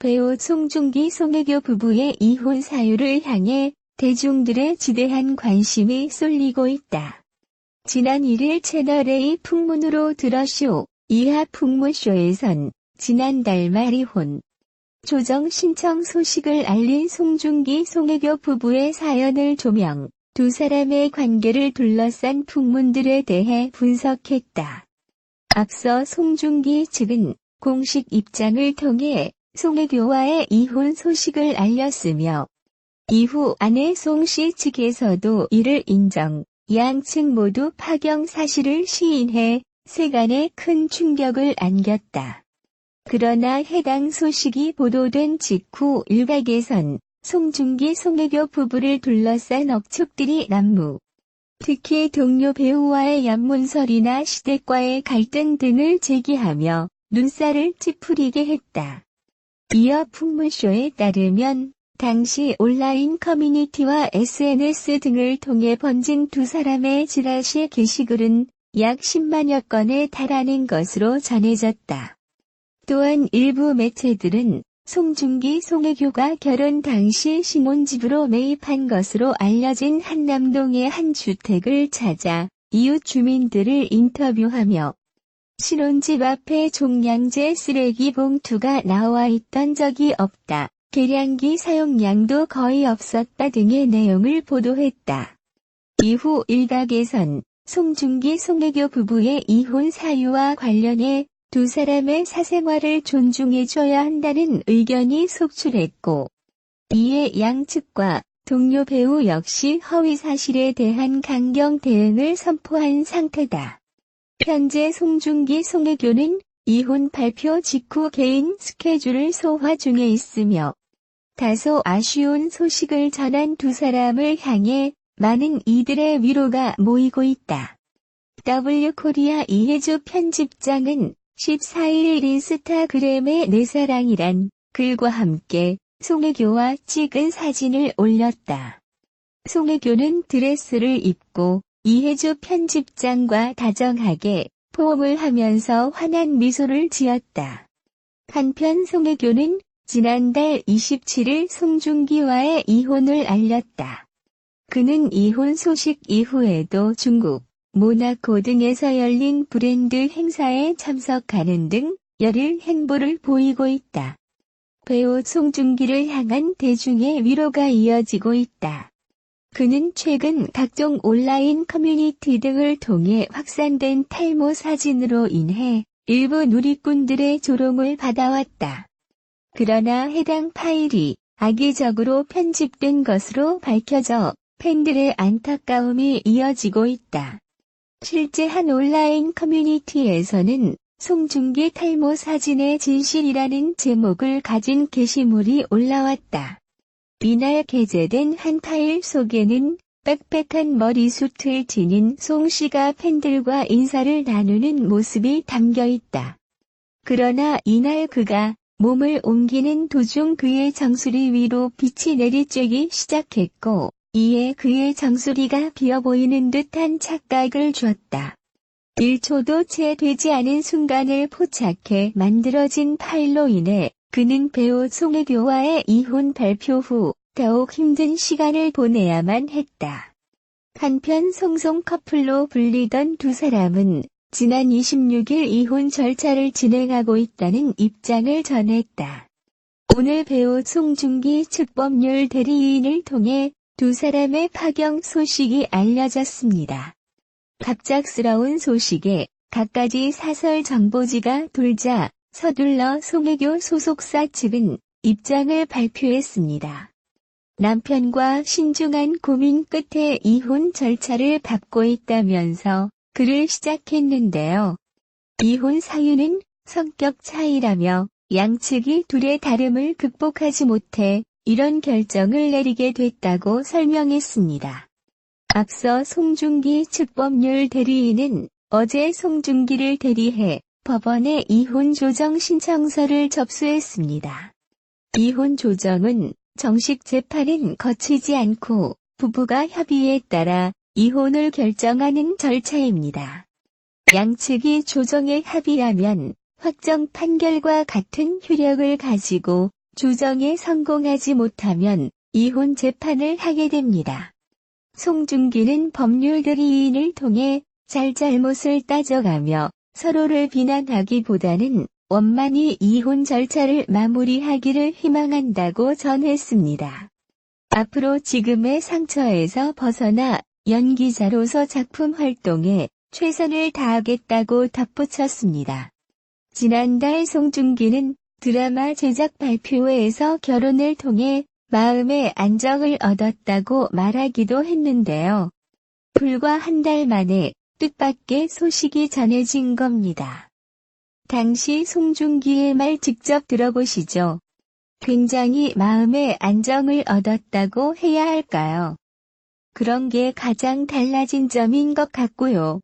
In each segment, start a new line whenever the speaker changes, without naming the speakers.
배우 송중기 송혜교 부부의 이혼 사유를 향해 대중들의 지대한 관심이 쏠리고 있다. 지난 1일 채널A 풍문으로 들어쇼 이하 풍문쇼에선 지난달 말 이혼 조정 신청 소식을 알린 송중기 송혜교 부부의 사연을 조명, 두 사람의 관계를 둘러싼 풍문들에 대해 분석했다. 앞서 송중기 측은 공식 입장을 통해 송혜교와의 이혼 소식을 알렸으며 이후 아내 송씨 측에서도 이를 인정, 양측 모두 파경 사실을 시인해 세간에 큰 충격을 안겼다. 그러나 해당 소식이 보도된 직후 일각에선 송중기 송혜교 부부를 둘러싼 억측들이 난무. 특히 동료 배우와의 연문설이나 시댁과의 갈등 등을 제기하며 눈살을 찌푸리게 했다. 이어 풍문쇼에 따르면 당시 온라인 커뮤니티와 SNS 등을 통해 번진 두 사람의 지라시 게시글은 약 10만여 건에 달하는 것으로 전해졌다. 또한 일부 매체들은 송중기 송혜교가 결혼 당시 신혼집으로 매입한 것으로 알려진 한남동의 한 주택을 찾아 이웃 주민들을 인터뷰하며 신혼집 앞에 종량제 쓰레기 봉투가 나와 있던 적이 없다. 계량기 사용량도 거의 없었다 등의 내용을 보도했다. 이후 일각에선 송중기 송혜교 부부의 이혼 사유와 관련해 두 사람의 사생활을 존중해줘야 한다는 의견이 속출했고, 이에 양측과 동료 배우 역시 허위 사실에 대한 강경 대응을 선포한 상태다. 현재 송중기 송혜교는 이혼 발표 직후 개인 스케줄을 소화 중에 있으며 다소 아쉬운 소식을 전한 두 사람을 향해 많은 이들의 위로가 모이고 있다. W코리아 이혜주 편집장은 14일 인스타그램에 내 사랑이란 글과 함께 송혜교와 찍은 사진을 올렸다. 송혜교는 드레스를 입고 이혜주 편집장과 다정하게 포옹을 하면서 환한 미소를 지었다. 한편 송혜교는 지난달 27일 송중기와의 이혼을 알렸다. 그는 이혼 소식 이후에도 중국, 모나코 등에서 열린 브랜드 행사에 참석하는 등 열일 행보를 보이고 있다. 배우 송중기를 향한 대중의 위로가 이어지고 있다. 그는 최근 각종 온라인 커뮤니티 등을 통해 확산된 탈모 사진으로 인해 일부 누리꾼들의 조롱을 받아왔다. 그러나 해당 파일이 악의적으로 편집된 것으로 밝혀져 팬들의 안타까움이 이어지고 있다. 실제 한 온라인 커뮤니티에서는 송중기 탈모 사진의 진실이라는 제목을 가진 게시물이 올라왔다. 이날 게재된 한 파일 속에는 빽빽한 머리숱을 지닌 송 씨가 팬들과 인사를 나누는 모습이 담겨 있다. 그러나 이날 그가 몸을 옮기는 도중 그의 정수리 위로 빛이 내리쬐기 시작했고, 이에 그의 정수리가 비어 보이는 듯한 착각을 줬다. 1초도 채 되지 않은 순간을 포착해 만들어진 파일로 인해 그는 배우 송혜교와의 이혼 발표 후 더욱 힘든 시간을 보내야만 했다. 한편 송송 커플로 불리던 두 사람은 지난 26일 이혼 절차를 진행하고 있다는 입장을 전했다. 오늘 배우 송중기 측 법률 대리인을 통해 두 사람의 파경 소식이 알려졌습니다. 갑작스러운 소식에 갖가지 사설 정보지가 돌자 서둘러 송혜교 소속사 측은 입장을 발표했습니다. 남편과 신중한 고민 끝에 이혼 절차를 밟고 있다면서 글을 시작했는데요. 이혼 사유는 성격 차이라며 양측이 둘의 다름을 극복하지 못해 이런 결정을 내리게 됐다고 설명했습니다. 앞서 송중기 측 법률 대리인은 어제 송중기를 대리해 법원에 이혼 조정 신청서를 접수했습니다. 이혼 조정은 정식 재판은 거치지 않고 부부가 협의에 따라 이혼을 결정하는 절차입니다. 양측이 조정에 합의하면 확정 판결과 같은 효력을 가지고 조정에 성공하지 못하면 이혼 재판을 하게 됩니다. 송중기는 법률대리인을 통해 잘잘못을 따져가며 서로를 비난하기보다는 원만히 이혼 절차를 마무리하기를 희망한다고 전했습니다. 앞으로 지금의 상처에서 벗어나 연기자로서 작품 활동에 최선을 다하겠다고 덧붙였습니다. 지난달 송중기는 드라마 제작 발표회에서 결혼을 통해 마음의 안정을 얻었다고 말하기도 했는데요. 불과 한 달 만에 뜻밖의 소식이 전해진 겁니다. 당시 송중기의 말 직접 들어보시죠. 굉장히 마음의 안정을 얻었다고 해야 할까요? 그런 게 가장 달라진 점인 것 같고요.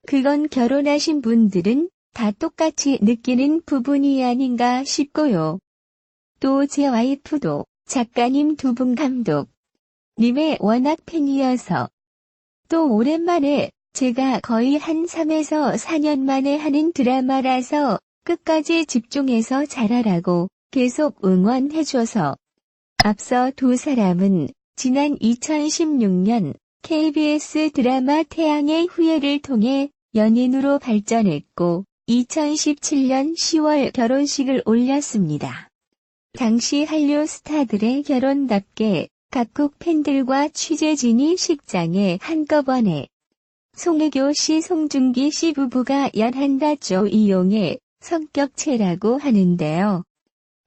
그건 결혼하신 분들은 다 똑같이 느끼는 부분이 아닌가 싶고요. 또 제 와이프도 작가님 두 분 감독님의 워낙 팬이어서 또 오랜만에 제가 거의 한 3에서 4년 만에 하는 드라마라서 끝까지 집중해서 잘하라고 계속 응원해줘서 앞서 두 사람은 지난 2016년 KBS 드라마 태양의 후예를 통해 연인으로 발전했고 2017년 10월 결혼식을 올렸습니다. 당시 한류 스타들의 결혼답게 각국 팬들과 취재진이 식장에 한꺼번에 송혜교 씨, 송중기 씨 부부가 연한다조 이용의 성격체라고 하는데요.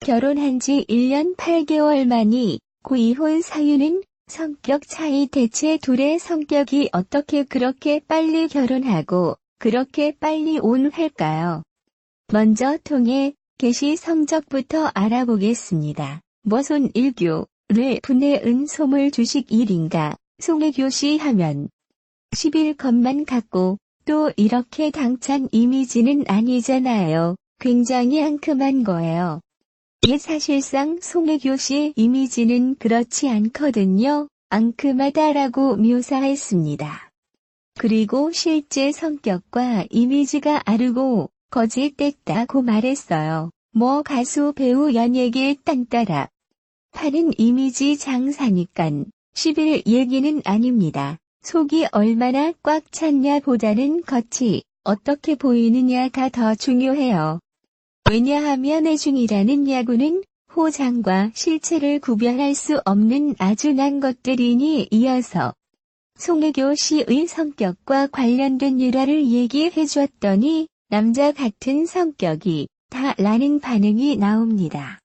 결혼한 지 1년 8개월 만이 고 이혼 사유는 성격 차이. 대체 둘의 성격이 어떻게 그렇게 빨리 결혼하고 그렇게 빨리 온할까요? 먼저 통해 게시 성적부터 알아보겠습니다. 모손 1교를 분해은 소물 주식 1인가 송혜교 씨 하면 10일 것만 같고 또 이렇게 당찬 이미지는 아니잖아요. 굉장히 앙큼한 거예요. 사실상 송혜교 씨 이미지는 그렇지 않거든요. 앙큼하다라고 묘사했습니다. 그리고 실제 성격과 이미지가 아르고 거짓됐다고 말했어요. 뭐 가수 배우 연예계 딴따라 파는 이미지 장사니깐 10일 얘기는 아닙니다. 속이 얼마나 꽉 찼냐 보다는 겉이 어떻게 보이느냐가 더 중요해요. 왜냐하면 애중이라는 야구는 호장과 실체를 구별할 수 없는 아주 난 것들이니 이어서 송혜교 씨의 성격과 관련된 일화를 얘기해 줬더니 남자 같은 성격이 다 라는 반응이 나옵니다.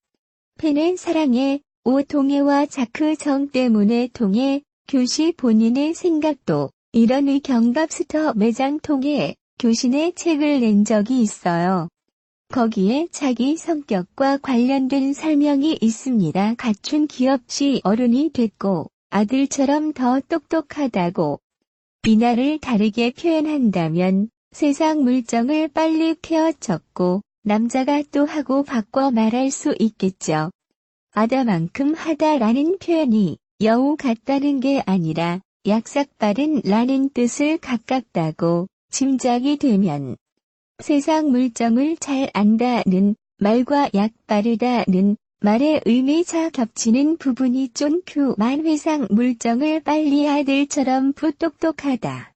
팬의 사랑에 오통해와 자크 정 때문에 통해 교시 본인의 생각도 이런 의경갑스터 매장 통해 교신의 책을 낸 적이 있어요. 거기에 자기 성격과 관련된 설명이 있습니다. 갖춘 기업시 어른이 됐고 아들처럼 더 똑똑하다고. 이날을 다르게 표현한다면 세상 물정을 빨리 캐어쳤고 남자가 또 하고 바꿔 말할 수 있겠죠. 아다만큼 하다라는 표현이 여우 같다는 게 아니라 약삭빠른 라는 뜻을 가깝다고 짐작이 되면 세상 물정을 잘 안다는 말과 약 빠르다는 말의 의미자 겹치는 부분이 쫀큐만 회상 물정을 빨리 아들처럼 부똑똑하다.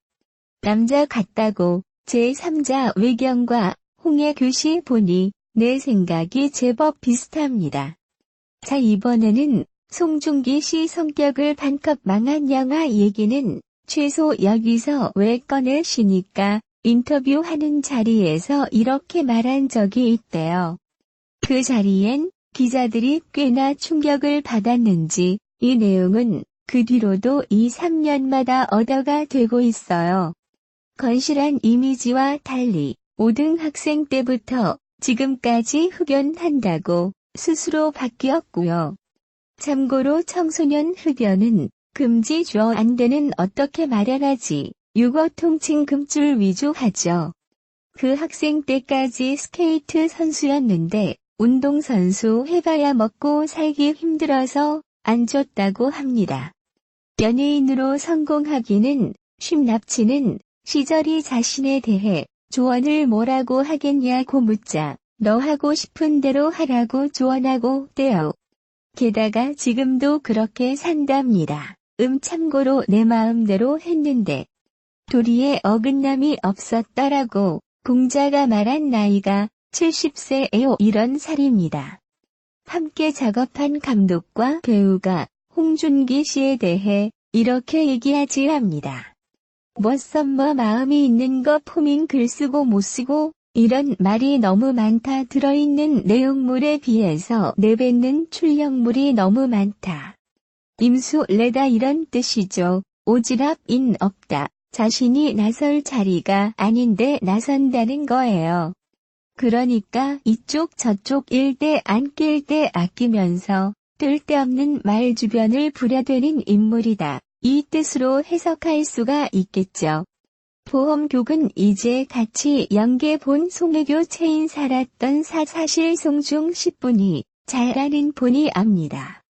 남자 같다고 제3자 외경과 홍혜교 씨 보니 내 생각이 제법 비슷합니다. 자, 이번에는 송중기 씨 성격을 반컵 망한 영화 얘기는 최소 여기서 왜 꺼내시니까 인터뷰하는 자리에서 이렇게 말한 적이 있대요. 그 자리엔 기자들이 꽤나 충격을 받았는지 이 내용은 그 뒤로도 2, 3년마다 얻어가 되고 있어요. 건실한 이미지와 달리 5등 학생 때부터 지금까지 흡연한다고 스스로 바뀌었고요. 참고로 청소년 흡연은 금지죠. 안 되는 어떻게 마련하지. 유거 통칭 금줄 위조하죠. 그 학생 때까지 스케이트 선수였는데 운동선수 해봐야 먹고 살기 힘들어서 안 줬다고 합니다. 연예인으로 성공하기는 쉽nap치는 시절이 자신에 대해 조언을 뭐라고 하겠냐고 묻자 너 하고 싶은 대로 하라고 조언하고 떼요. 게다가 지금도 그렇게 산답니다. 참고로 내 마음대로 했는데 도리에 어긋남이 없었더라고. 공자가 말한 나이가 70세에요. 이런 살입니다. 함께 작업한 감독과 배우가 홍준기 씨에 대해 이렇게 얘기하지 합니다. 뭐썸머 마음이 있는 거 포민 글 쓰고 못 쓰고 이런 말이 너무 많다. 들어있는 내용물에 비해서 내뱉는 출력물이 너무 많다. 임수레다 이런 뜻이죠. 오지랖인 없다. 자신이 나설 자리가 아닌데 나선다는 거예요. 그러니까 이쪽 저쪽 일대 안 낄 때 아끼면서 뜰데없는 말 주변을 부려대는 인물이다. 이 뜻으로 해석할 수가 있겠죠. 보험국은 이제 같이 영계 본 송혜교 체인 살았던 사실 송중 10분이 잘 아는 본이 압니다.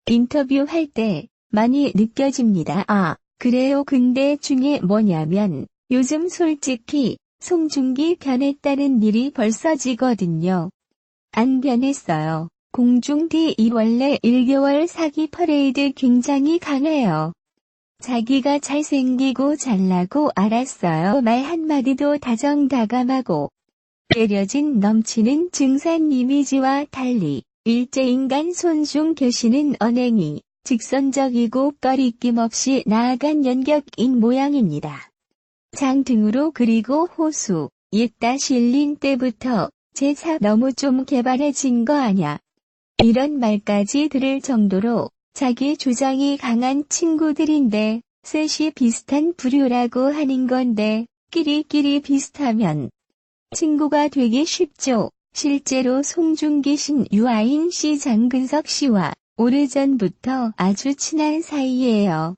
인터뷰할 때 많이 느껴집니다. 아, 그래요. 근데 중에 뭐냐면 요즘 솔직히 송중기 변했다는 일이 벌써 지거든요. 안 변했어요. 공중디 원래 1개월 사기 퍼레이드 굉장히 강해요. 자기가 잘생기고 잘나고 알았어요. 말 한마디도 다정다감하고 때려진 넘치는 증산 이미지와 달리 일제인간 손중교 씨는 언행이 직선적이고 꺼리낌 없이 나아간 연격인 모양입니다. 장등으로 그리고 호수, 옛다 실린 때부터 제사 너무 좀 개발해진 거 아냐. 이런 말까지 들을 정도로 자기 주장이 강한 친구들인데 셋이 비슷한 부류라고 하는 건데 끼리끼리 비슷하면 친구가 되기 쉽죠. 실제로 송중기 신 유아인 씨 장근석 씨와 오래전부터 아주 친한 사이예요.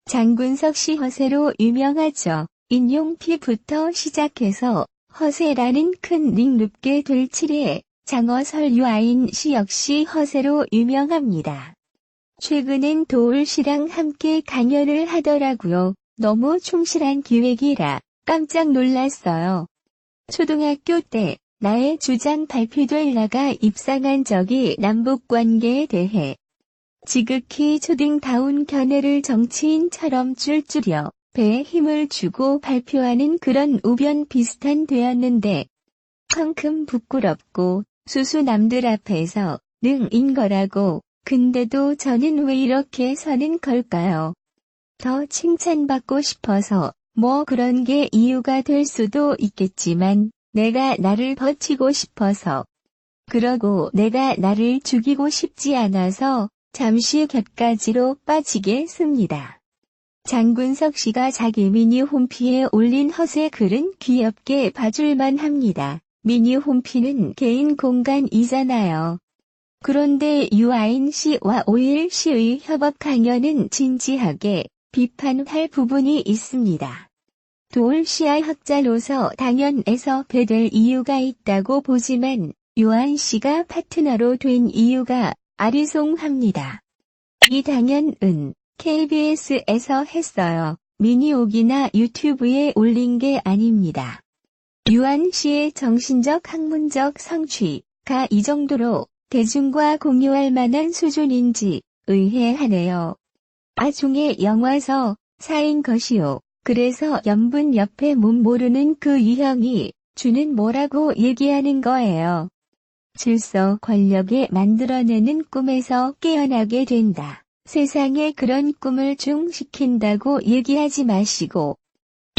장근석 씨 허세로 유명하죠. 인용피부터 시작해서 허세라는 큰 닉눕게 될 칠에 장어설 유아인 씨 역시 허세로 유명합니다. 최근엔 도울 씨랑 함께 강연을 하더라고요. 너무 충실한 기획이라 깜짝 놀랐어요. 초등학교 때 나의 주장 발표될 나가 입상한 적이 남북관계에 대해 지극히 초딩다운 견해를 정치인처럼 줄 배에 힘을 주고 발표하는 그런 우변 비슷한 되었는데 펑큼 부끄럽고 수수 남들 앞에서 능인 거라고. 근데도 저는 왜 이렇게 서는 걸까요? 더 칭찬받고 싶어서 뭐 그런 게 이유가 될 수도 있겠지만 내가 나를 버티고 싶어서 그러고 내가 나를 죽이고 싶지 않아서 잠시 곁가지로 빠지게 씁니다. 장근석 씨가 자기 미니 홈피에 올린 허세 글은 귀엽게 봐줄만 합니다. 미니 홈피는 개인 공간이잖아요. 그런데 유아인 씨와 오일 씨의 협업 강연은 진지하게 비판할 부분이 있습니다. 도울 씨와 학자로서 당연에서 배될 이유가 있다고 보지만 유아인 씨가 파트너로 된 이유가 아리송합니다. 이 당연은 KBS에서 했어요. 미니옥이나 유튜브에 올린 게 아닙니다. 유아인 씨의 정신적 학문적 성취가 이 정도로 대중과 공유할 만한 수준인지 의해하네요. 나중에 영화서 사인 것이요. 그래서 연분 옆에 몸 모르는 그 유형이 주는 뭐라고 얘기하는 거예요. 질서 권력에 만들어내는 꿈에서 깨어나게 된다. 세상에 그런 꿈을 중시킨다고 얘기하지 마시고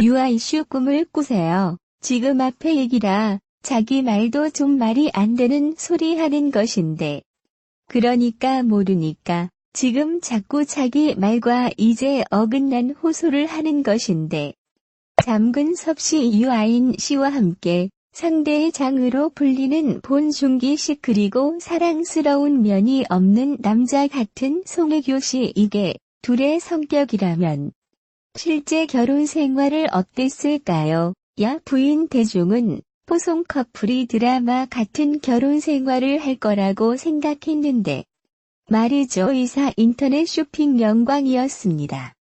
유아이슈 꿈을 꾸세요. 지금 앞에 얘기라 자기 말도 좀 말이 안 되는 소리 하는 것인데. 그러니까 모르니까 지금 자꾸 자기 말과 이제 어긋난 호소를 하는 것인데. 장근석 씨 유아인 씨와 함께 상대의 장으로 불리는 본중기 씨 그리고 사랑스러운 면이 없는 남자 같은 송혜교 씨 이게 둘의 성격이라면 실제 결혼 생활을 어땠을까요? 야 부인 대중은 포송 커플이 드라마 같은 결혼 생활을 할 거라고 생각했는데 말이죠. 이사 인터넷 쇼핑 영광이었습니다.